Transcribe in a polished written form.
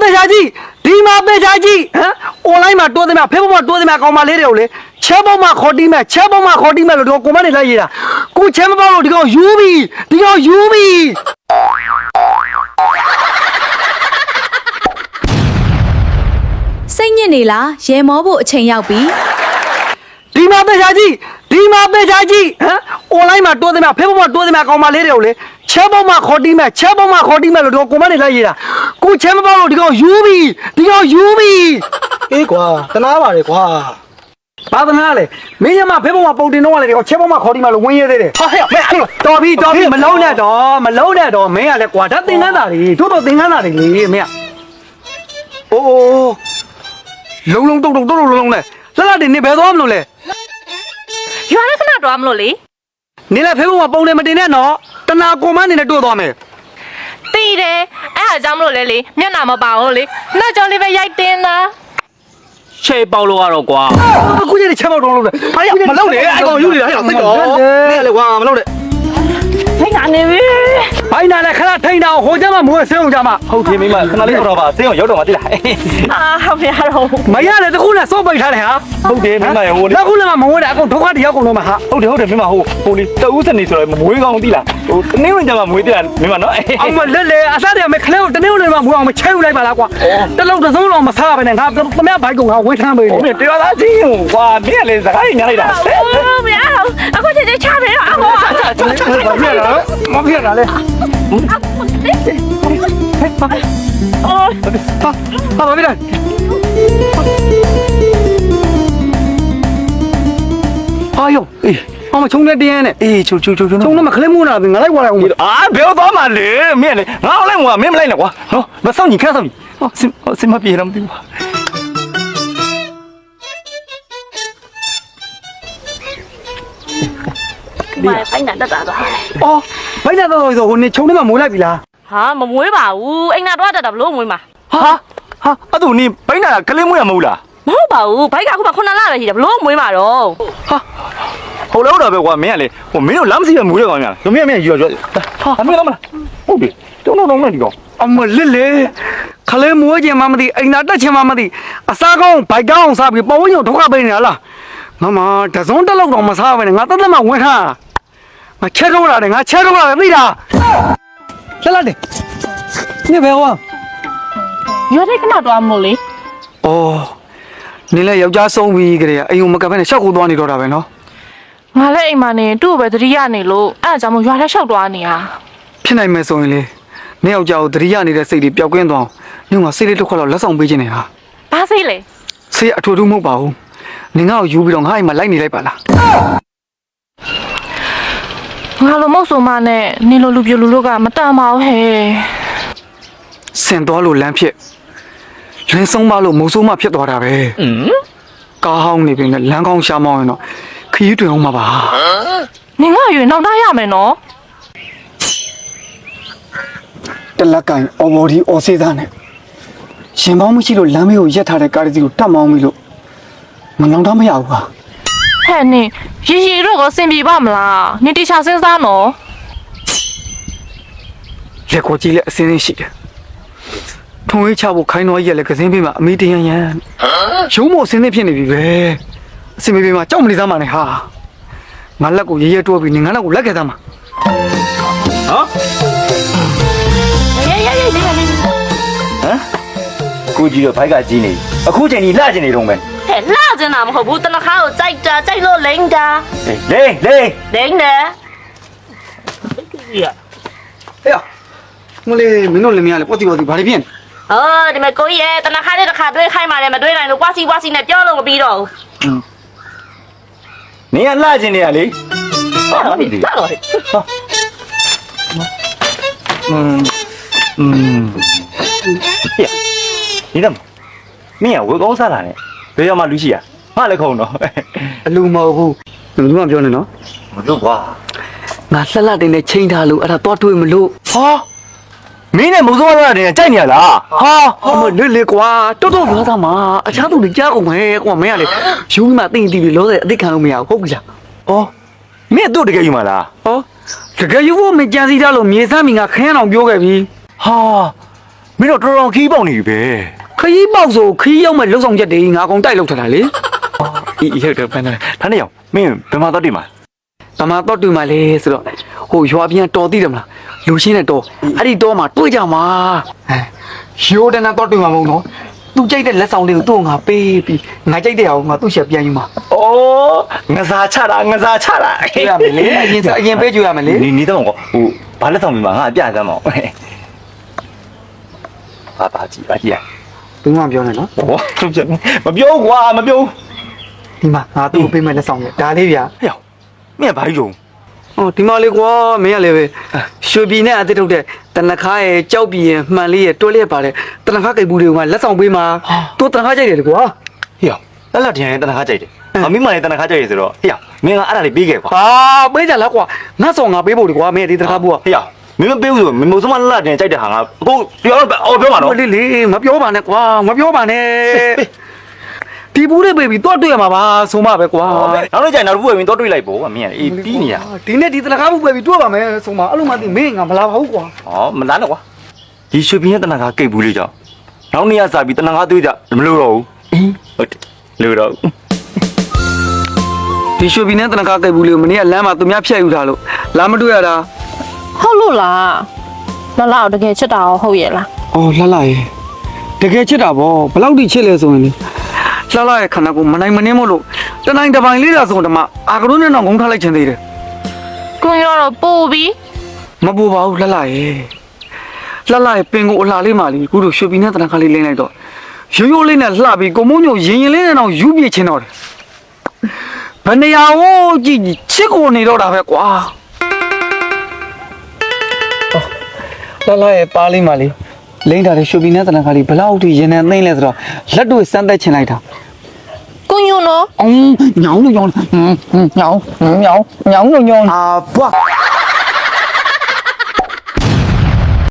သေချာကြည့်ဒီမှာသေချာကြည့်ဟမ် online မှာတိုးသမျှ Facebook မှာတိုးသမျှကောင်မလေးတွေကိုလေချဲပေါက်မှာခေါ်တီးမဲ့ချဲပေါက်မှာခေါ်တီးမဲ့လို့ဒီကောင်ကွန်မန့်နေလိုက်ရတာကိုချဲမပေါက်လို့ဒီကောင်ယူပြီးဒီကောင်ယူပြီးစိတ်ညစ်နေလားရေမောဖို့အချိန်ရောက်ပြီဒီမှာသေချာကြည့်ဒီမှာသေချာကြည့်ဟမ် online မှာတိုးသမျှ Facebook မှာတိုးသမျှကောင်မလေးတွေကိုလေချဲပေါက်မှာခေါ်တီးမဲ့ချဲပေါက်မှာခေါ်တီးမဲ့လို့ဒီကောင်ကွန်မန့်နေလိုက်ရတာကိုချဲမပေါက်လို့ဒီကောင်ယူပြီးဒီကောင်ယူပြီးအေးကွာတနာပါတယ်ကွာဘာသနာလဲမင်းရမဖေးပေါ်မှာပုံတင်တော့လေဒီကောင်ချဲပေါ်မှာခေါ်တီးမှလို့ဝင်းရဲသေးတယ်ဟာဟဲ့မင်းတော်ပြီမလုံးနဲ့တော့မင်းကလည်းကွာဒါသင်္ကန်းသားတွေတို့တော့သင်္ကန်းသားတွေလေမင်းကအိုးလုံးတုတ်လုံးနဲ့လှလှတင်နေဘယ်သွားမလို့လဲရွာလည်းခဏတော့မလို့လေနေလည်းဖေးပေါ်မှာပုံတယ်မတင်နဲ့နော်တနာကွန်မန့်နေနဲ့တွေ့သွားမယ်တီးတယ်အဲ့ဒါကြောင့်မလို့လေမျက်နှာမပါဘူးလေနှာကြောင့်လေးပဲရိုက်တင်တာချေပေါက်လို့ရတော့ကွာအခုကြီးချဲပေါက်တော့လို့လေဟာရမလုပ်နဲ့အဲ့ကောင်ယူနေတာဟဲ့သိတော့နေလေကွာမလုပ်နဲ့ထိတ်နေပြီဘိုင်းနာလည်းခဏထိန်တာဟိုကျမမိုးဆင်းအောင်ကြမှာဟုတ်တယ်မိမခဏလေးတော့ပါဆင်းအောင်ရောက်တော့မှသိလားဟုတ်ပြရတော့မရလေတခုနဲ့စောပိတ်ထားတယ်ဟာဟုတ်တယ်မိမရဟိုတခုလည်းမဝဲတာအကုန်ဒုက္ခတရောက်ကုန်တော့မှာဟာဟုတ်တယ်မိမဟိုလေးတဦးစနေဆိုတော့မွေးကောင်းသိလားဟိုတနေ့ဝင်ကြမှာမွေးသိလားမိမနော်အောင်မလက်လေအစားတည်းမခလဲကိုတနေ့ဝင်မှာမွေးအောင်မချဲယူလိုက်ပါလားကွာတလုံးတစ်စုံတော့မစားပဲနဲ့ငါသမ ्या ဘိုက်ကောင်ကဝင်းထမ်းပေးတယ်ဟုတ်တယ်တရားသားချင်းကွာမင်းလည်းစကားညာလိုက်တာမရတော့အခုချက်ချပေးတော့အမေမဖြစ်တာလေဟာဘာဖြစ်လဲအာယောအေးအမချုံနေတင်းနဲ့အေးချုံနဲ့မခလဲမိုးနာပြီငါလိုက်ွာလိုက်အောင်ဘယ်သွားမှလဲမင်းလေငါလိုက်မှာမင်းမလိုက်နဲ့ကွာနော်မစောင့်ညီခက်စောင့်ညီစင်မပြေတော့မသိဘူးဘာဖိုင်နာတက်တာတော့အော်ဘိုင်းနာတော့ဆိုဟိုနေချုံနေမှာမိုးလိုက်ပြီလားဟာမမွေးပါဘူးအိမ်နာတော့တက်တာဘလို့မွေးမှာဟာအဲ့သူနေဘိုင်းနာကလေးမွေးရမဟုတ်လားမဟုတ်ပါဘူးဘိုက်ကအခုမှ9လပဲရှိတယ်ဘလို့မွေးမှာတော့ဟာဟုတ်တော့ပဲကွာမင်းကလေဟိုမင်းတို့လမ်းမစီပဲမွေးရကောင်များလားမင်းယူရဟာမင်းတော့မလားဟုတ်ပြီတုံးနဲ့ဒီကောင်အမလစ်လေခလဲမွေးခြင်းမှမသိအိမ်နာတက်ခြင်းမှမသိအစားကောင်းဘိုက်ကောင်းစားပြီးပေါ်ဝင်းုံဒုက္ခပေးနေလားမတစုံတက်လောက်တော့မစားပဲနဲ့ငါတက်တက်မှဝင်ထားငါချဲတော့လာတယ်သိလားလှလှတယ်နေဘယ်ဟောရွာတဲ့ခဏတော့မလို့လေအော်နေလဲယောက်ျားဆုံးပြီးကြတဲ့အိမ်ကိုမကပ်ပဲနဲ့ရှောက်ကိုသွားနေတော့တာပဲနော်ငါလည်းအိမ်မှာနေသူ့ကိုပဲသတိရနေလို့အဲ့ဒါကြောင့်မို့ရွာထဲလျှောက်သွားနေတာဖြစ်နိုင်မယ်ဆိုရင်လေနေယောက်ျားကိုသတိရနေတဲ့စိတ်တွေပျောက်ကင်းသွားအောင်ညငါစိတ်လေးတစ်ခွက်တော့လက်ဆောင်ပေးခြင်းနေတာဘာစိတ်လဲစိတ်အထူးထူးမဟုတ်ပါဘူးနေငါ့ကိုယူပြီးတော့ငါအိမ်မှာလိုက်နေလိုက်ပါလားငါလိုမဟုတ်ဆိုမှနဲ့နေလိုလူပြလူတို့ကမတန်ပါဘူးဟဲ့စင်သွားလို့လမ်းဖြစ်လင်းဆုံးမလို့မိုးဆိုးမဖြစ်သွားတာပဲကားဟောင်းနေပြီနဲ့လမ်းကောင်းရှာမောင်းရင်တော့ခရီးတွင်အောင်မှာပါနေငါရွေနောက်သားရမယ်နော်တလက်ကင်အော်ဘော်ဒီအော်စေးသားနဲ့ရှင်ပေါင်းမရှိလို့လမ်းမေးကိုရက်ထားတဲ့ကားတစ်စီးကိုတတ်မောင်းပြီလို့မနောင်တမရဘူးပါဟဲ့နေရီတော့ကိုစင်ပြေပါမလားနေတီချာစဉ်းစားနော်လက်ကိုကြီးလည်းအစင်းစင်းရှိတယ်ထုံဝေးချဖို့ခိုင်းတော်ကြီးလည်းကစင်းပေးမှာအမေတရန်ရုံးမို့အစင်းစင်းဖြစ်နေပြီပဲအစင်ပေးမှာကြောက်မနေသားမှာနဲ့ဟာငါလက်ကိုရဲတွဲပြီးနေငါလက်ကိုလက်ခဲ့သားမှာဟမ်ကိုကြီးတော့ဘိုက်ကကြီးနေအခုချိန်ကြီးလှကျင်နေတော့မယ်ဟဲ့လှကျင်တာမဟုတ်ဘူးတနခါကိုကြိုက်လို့လိမ့်တာလိမ့်တယ်ဟေးမလေးမင်းတို့လည်းမရလေပေါ့တီဘာတွေဖြစ်နေဒီမဲ့ကိုကြီးရဲ့တနခါနဲ့တစ်ခါတွေ့ခိုင်းပါလေမတွေ့နိုင်လို့ကွာစီနဲ့ပြောလို့မပြီးတော့ဘူးနင်ကလှကျင်နေရလေဟုတ်ပြီဟာဒီတော့မင်းကဝေကောင်းစားလာတယ်ဘယ်ရောက်မှလူရှိရငါလည်းခုံတော့အလူမဟုတ်ဘူးဘယ်သူမှပြောနေနော်မလို့ကွာငါလှတင်နဲ့ချိန်ထားလို့အဲ့ဒါတော့တွေးမလို့ဟာမင်းနဲ့မုံစိုးရတဲ့ကြိုက်နေရလားဟာမလေကွာတော်ပြောသားမှာအခြားသူတွေကြားကုန်မယ်ကွာမင်းကလေယူပြီးမှသိရင်သိပြီလို့အသိခံလို့မရဘူးဟုတ်ပြီလားဩမင်းတို့တကယ်ယူမှာလားတကယ်ယူဖို့မကြံစည်တာလို့မြေစမ်းမိငါခင်းအောင်ပြောခဲ့ပြီဟာ မင်းတို့တော်တော်ခီးပေါက်နေပြီပဲ ခရီးပေါက်ဆိုခရီးရောက်မဲ့လုံဆောင်ချက်တွေငါကောင်တိုက်လောက်ထတာလေ အေးဟုတ်တယ်ဖန်တယ်ဒါနဲ့ရောမင်းဘယ်မှာတော့တွေ့မှာ ဗမာတော့တွေ့မှလေဆိုတော့ဟိုရွာပြန်တော်သိတယ်မလားလူရှင်းတဲ့တော်အဲ့ဒီတော်မှာတွေ့ကြမှာရိုးတနာတော့တွေ့မှာမဟုတ်နော်သူကြိုက်တဲ့လက်ဆောင်လေးကိုသူ့ငါပေးပြီးငါကြိုက်တဲ့အောင်ငါသူ့ရှက်ပြန်ယူမှာ ဩငစားချတာ ကြည့်ရမယ်လေအရင်ပေးကြည့်ရမယ်လေ နေတော့ကောဟိုဘာလက်ဆောင်ပြမှာငါအပြစမ်းတော့ဘာကြည့် ဘယ်မှမပြောနဲ့နော် ဟောမပြောကွာမပြော ဒီမှာငါသူ့ကိုပေးမဲ့လက်ဆောင်လေဒါလေးဗျာ ဟဲ့မင်းဘာကြီးုံ ဟောဒီမှာလေကွာမင်းကလည်းပဲရွှေပြည်နဲ့အသစ်ထုတ်တဲ့တနခါရဲ့ကြောက်ပြည်ရဲ့မှန်လေးရဲ့တွဲလျက်ပါတယ်တနခါကိတ်ဘူးတွေကလက်ဆောင်ပေးမှာသူတနခါကြိုက်တယ်လေကွာ ဟေ့လက်လက်တင်တနခါကြိုက်တယ်အမိမလည်းတနခါကြိုက်ရဆိုတော့ဟေ့မင်းကအဲ့ဒါလေးပေးခဲ့ကွာ ဟာပေးကြလားကွာငါဆောင်ငါပေးဖို့လေကွာမင်းဒီတနခါဘူးက ဟေ့မင်းမပေးဘူးဆိုမင်းမိုးစမလက်တင်ကြိုက်တဲ့ဟာငါအခုပြောပြောမှာနော် လေးလေးမပြောပါနဲ့ကွာမပြောပါနဲ့ဒီဘူးလေးပေးပြီးတော့တွေ့ရမှာပါဆိုမှပဲကွာ နောက်နေ့ကျရင်နောက်တစ်ခုပဲမင်းတော့တွေ့လိုက်ပေါ့ကွာမင်းကအေးပြီးနေရ ဒီနေ့ဒီတနခါဘူးပေးပြီးတွေ့ပါမယ်ဆိုမှအဲ့လိုမှသိမင်းငါမလာပါဘူးကွာ ဟောမလားတော့ကွာဒီရွှေပြင်းတနခါကိတ်ဘူးလေးကြောင့်နောက်နေ့ကစားပြီးတနခါသွေးကြမလို့တော့ဘူးဟုတ်တယ်လို့တော့ ဒီရွှေပြည်နဲ့တနခါကိတ်ဘူးလေးကိုမနေ့ကလမ်းမှာသူများဖျက်ယူထားလို့လာမတွေ့ရတာ ဟုတ်လို့လားလလောက်တကယ်ချစ်တာဟုတ်ရဲ့လား အော်လှလှရဲ့တကယ်ချစ်တာဗောဘယ်လောက်ထိချစ်လဲဆိုရင်လေလှလှရဲ့ခန္ဓာကိုမနိုင်မနှင်းမို့လို့တနိုင်တစ်ပိုင်းလေးတာဆိုတော့မှအာကရုနဲ့တော့ငုံထားလိုက်ချင်သေးတယ် ကိုညတော့ပို့ပြီး မပူပါဘူးလှလှရဲ့လှလှရဲ့ပင်ကိုအလှလေးမှလीအခုတို့ရွှေပြည်နဲ့တနခါလေးလိမ့်လိုက်တော့ရိုးရိုးလေးနဲ့လှပြီးကိုမုံညိုရင်ရင်လေးနဲ့တော့ယူပြချင်တော့တယ်ဘယ်နေရာဟိုကြည့်ချစ်ကိုနေတော့တာပဲကွာလှလှရဲ့ပါလေးမှလीလိမ့်တာတဲ့ရွှေပြည်နဲ့တနခါလေးဘလောက်ထိရင်နဲ့သိမ့်လဲဆိုတော့လက်တွေစမ်းသက်ချင်လိုက်တာ ကိုညနော် အောင်ညောင်းလို့ညောင်းညောင်းညောင်းညောင်းလို့ညောင်းအာဘွား